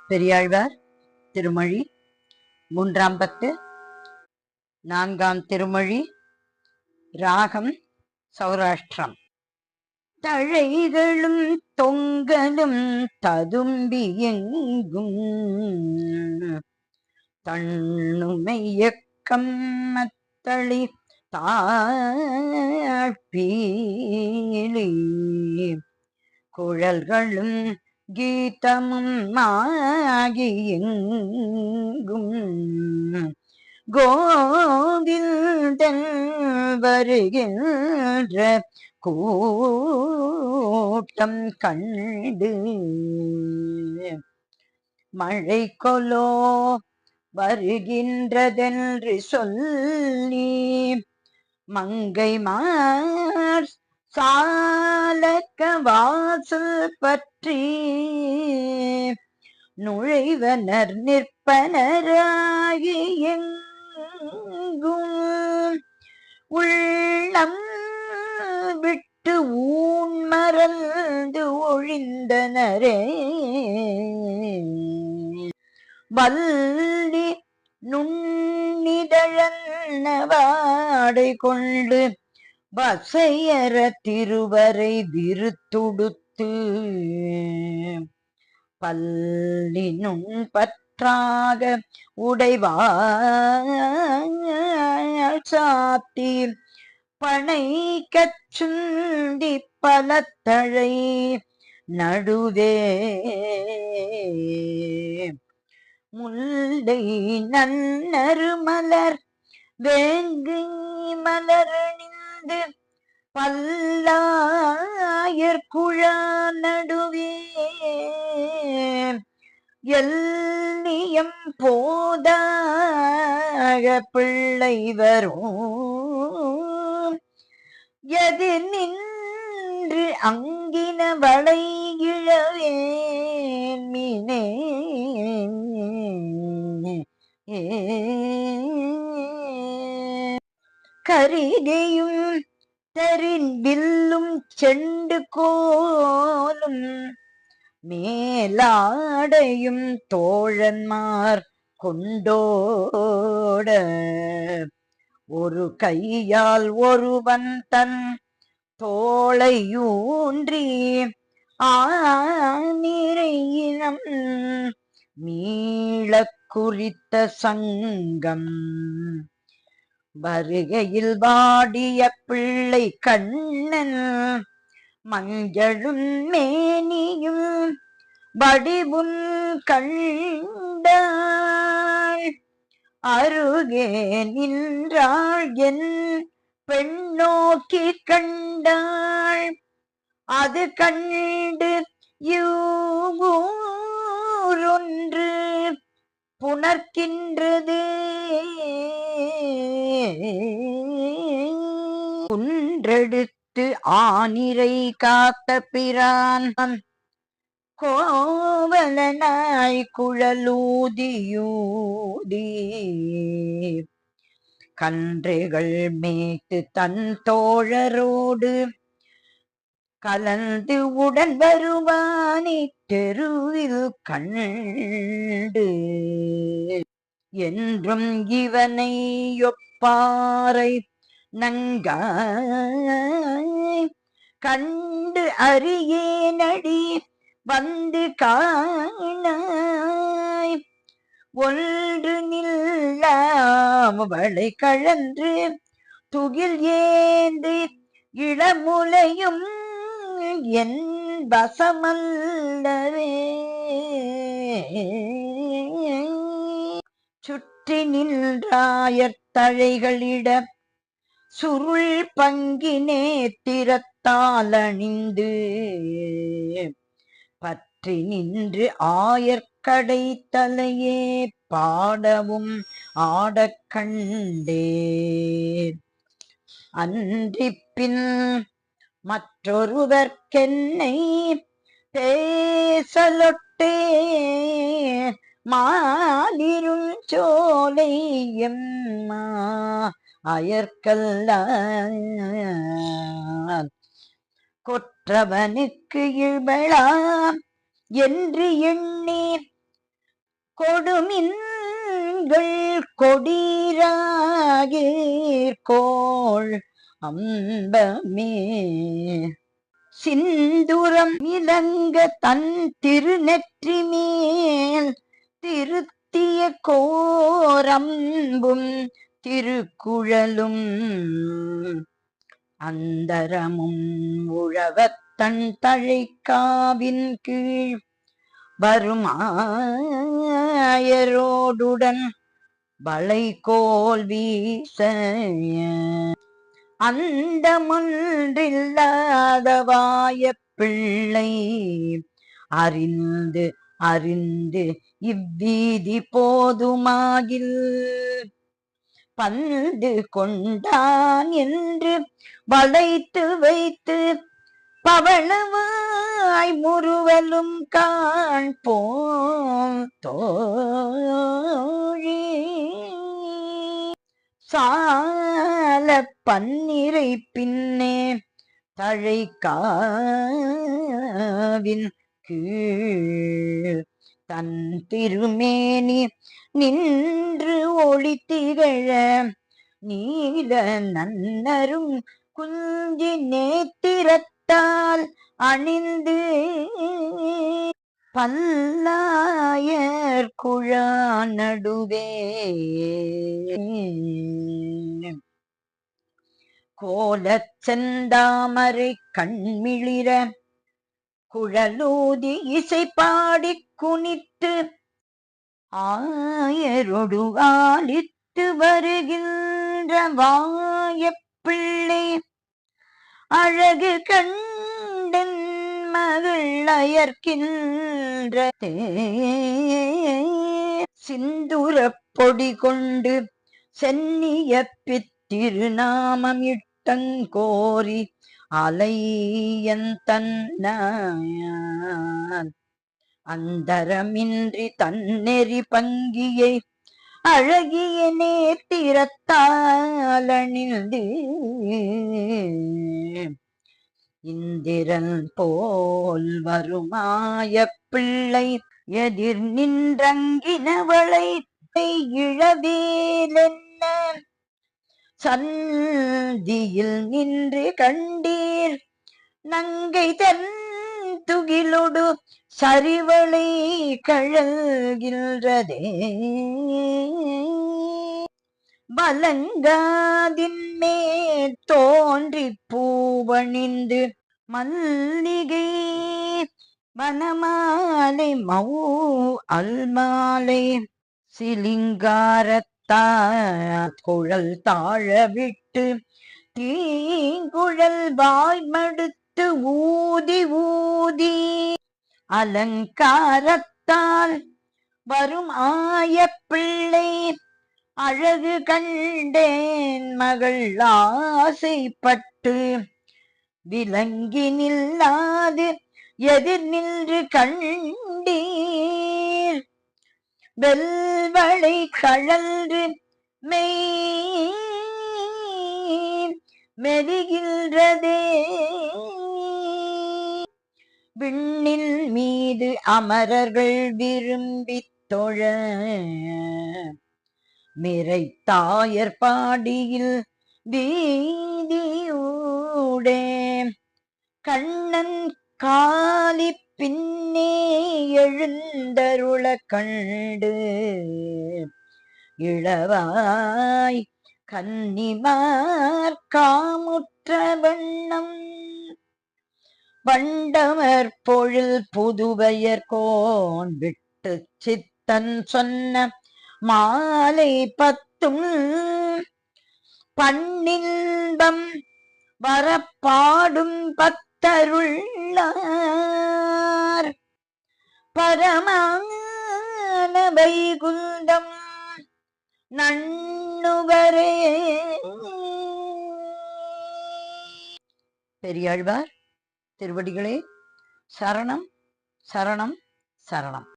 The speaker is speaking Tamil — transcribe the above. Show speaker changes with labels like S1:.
S1: பெரியாழ்வார் திருமொழி மூன்றாம் பத்து நான்காம் திருமொழி. ராகம் சௌராஷ்டிரம். தழைகளும் தொங்கலும் ததும்பி எங்கும் தண்ணுமையக்கம் மத்தளி தாழ்பீலி குழல்களும் கீதமும் ஆகி எங்கும் கோவிந்தன் வருகின்ற கூட்டம் கண்டு மழை கொலோ வருகின்றதென்று சொல்லி மங்கைமார் சாலக்க வாசல் பற்றி நுழைவனர் நிற்பனராகி எங்கும் உள்ளம் விட்டு ஊன் மறந்து ஒழிந்தனரே. வள்ளி நுண்ணிதழன்னவாடை கொண்டு வசையற திருவரை விருத்துடுத்து பல்லினும் பற்றாக உடைவாள் சாத்தி பனை கச்சுந்தி பலத்தழை நடுவே முல்லை நன்னருமலர் வேங்கை மலரணிந்து பல்லாயர்குழா நடுவே எல்லியம் போதாக பிள்ளை வரும் எது நின்று அங்கின வளை இழவேன் மீனே. கரிகையும் தரின்பில்லும் செண்டு கோலும் மேலாடையும் தோழன்மார் கொண்டோட ஒரு கையால் ஒருவன் தன் தோளையூன்றி ஆனிரையினம் மீள குறித்த சங்கம் வருகையில் வாடிய பிள்ளை கண்ணன் மஞ்சளும் மேனியும் வடிவும் கண்டாள் அருகே நின்றாள் என் பெண் நோக்கி கண்டாள் அது கண்டு யூரொன்று புணர்க்கின்றது குன்றெடுத்து ஆனிரை காத்த பிரான் கோவலனாய் குழலூதியூதி கன்றுகள் மேய்த்து தன் தோழரோடு கலந்து உடன் வருவானி தெருவில் கண்டு என்றும் இவனை ஒப்பாரை நங்காய் கண்டு அறியேனடி வந்து காணாய் ஒன்று நில்லாமவளை கழன்று துகில் ஏந்தி இளமுலையும் என் வசமல்லவே. சுற்றி நின்றாயத்தழைகளிட சுருள் பங்கினே திறத்தால் அணிந்து பற்றி நின்று ஆயர்கடை தலையே பாடவும் ஆடக் கண்டே. அன்றிப்பின் மற்றொருவர்க்கென்னை பேசலொட்டே மாலிரும் சோலை எம்மா அயற்கல்ல கொற்றவனுக்கு இழ்வளாம் என்று எண்ணி கொடுமின்கள் கொடிராகோள் அம்பமே சிந்துரம் இலங்க தன் திருநெற்றி மேல் திருத்திய கோரம்பும் திருக்குழலும் அந்தரமும் உழவத்தன் தழைக்காவின் கீழ் வருமாயரோடுடன் வளைகோல் வீச அந்தமொன்றில்லாதவாய பிள்ளை அறிந்து அறிந்து இவ்வீதி போதுமாகில் பந்து கொண்டான் என்று வளைத்து வைத்து பவளவாய் முறுவலும் காண்போம் தோழி சால பன்னிரை பின்னே தழைக்காவின் கீழ் தன் திருமேனி நின்று ஒளி திகழ நீல நன்னரும் குஞ்சி நேத்திரத்தால் அணிந்து பல்லாயர் குழா நடுவே கோலச் செந்தாமரை கண்மிளிர குழலூதி இசை பாடி குனித்து ஆயரொடு ஆலித்து வருகின்ற வாய பிள்ளை அழகு கண்டன் மகள் அயர்க்கின்ற சிந்துரப் பொடி கொண்டு சென்னிய பித்திருநாமம் இட்டங்கோரி அலையன் தன்னான் அந்தரமின்றி தன்னெறி பங்கியை அழகிய நேத்திரத்தாலணிந்து இந்திரன் போல் வருமாய பிள்ளை எதிர் நின்றங்கினவளை இழவேலென்ன சந்தியில் நின்று கண்டீர் நங்கை தன் துகிலொடு சரிவளை கழல்கின்றதே வலங்காதின் மேல் தோன்றி பூவணிந்து மல்லிகை வனமாலை மௌ அல்மாலை சிலிங்காரத்தார் குழல் தாழ விட்டு தீங்குழல் வாய்மடுத்து ஊதி ஊதி அலங்காரத்தால் வரும் ஆய பிள்ளை அழகு கண்டேன் மகள் ஆசைப்பட்டு விலங்கி நில்லாது எதிர் நின்று கண்டீர் வெல்வளை கழன்று மெருகின்றதே விண்ணில் மீது அமரர்கள் விரும்பித் தொழ மிரைத்தாயர் பாடியில் வீதியூடே கண்ணன் காலி பின்னே எழுந்தருள கண்டு இளவாய் கன்னிமார் காமுற்ற வண்ணம் வண்டமர் பொழில் புதுவையர் கோன் விட்டு சித்தன் சொன்ன மாலை பத்தும் பண்ணின்பம் வரப்பாடும் பத்தருள்ளார் பரமான வைகுந்தம் நண்ணுவரே. பெரியாழ்வார் திருவடிகளே சரணம் சரணம் சரணம்.